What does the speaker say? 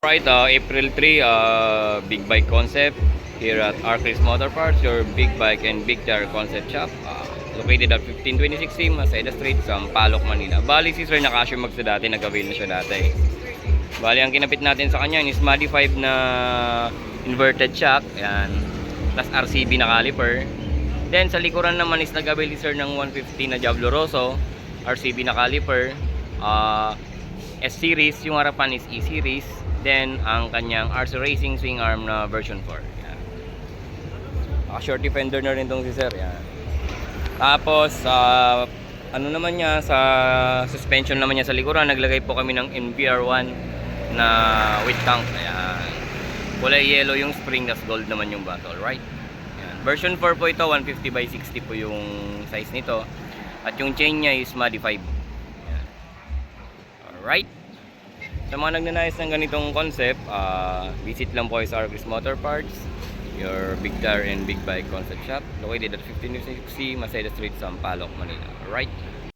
Right, April 3, Big Bike Concept here at Arclis Motor Parts, your big bike and big tire concept shop. Located at 1526 Maseda Street, Sampaloc, Manila. Bali si Sir nakasyo magsa dati, nag-avail na siya dati. Bali ang kinapit natin sa kanya is Madi 5 na inverted shock, yan. Plus RCB na caliper. Then sa likuran naman is nag-avail si Sir ng 150 na Diablo Rosso, RCB na caliper. S-Series, yung harapan is E-Series. Then, ang kanyang RC Racing swing arm na version 4. Yan. Short defender na rin itong si Sir. Yan. Tapos, ano naman niya, sa suspension naman niya sa likuran, naglagay po kami ng NBR1 na with tank. Ayan. Kulay yellow yung spring, tas gold naman yung bottle, right? Ayan. Version 4 po ito, 150 by 60 po yung size nito. At yung chain niya is Madi 5. Ayan. Alright. Sa mga nagnanais ng ganitong concept, visit lang po sa Arclis Motor Parts, your big tire and big bike concept shop, located at 1560 Maseda Street, Sampaloc, Manila. Alright?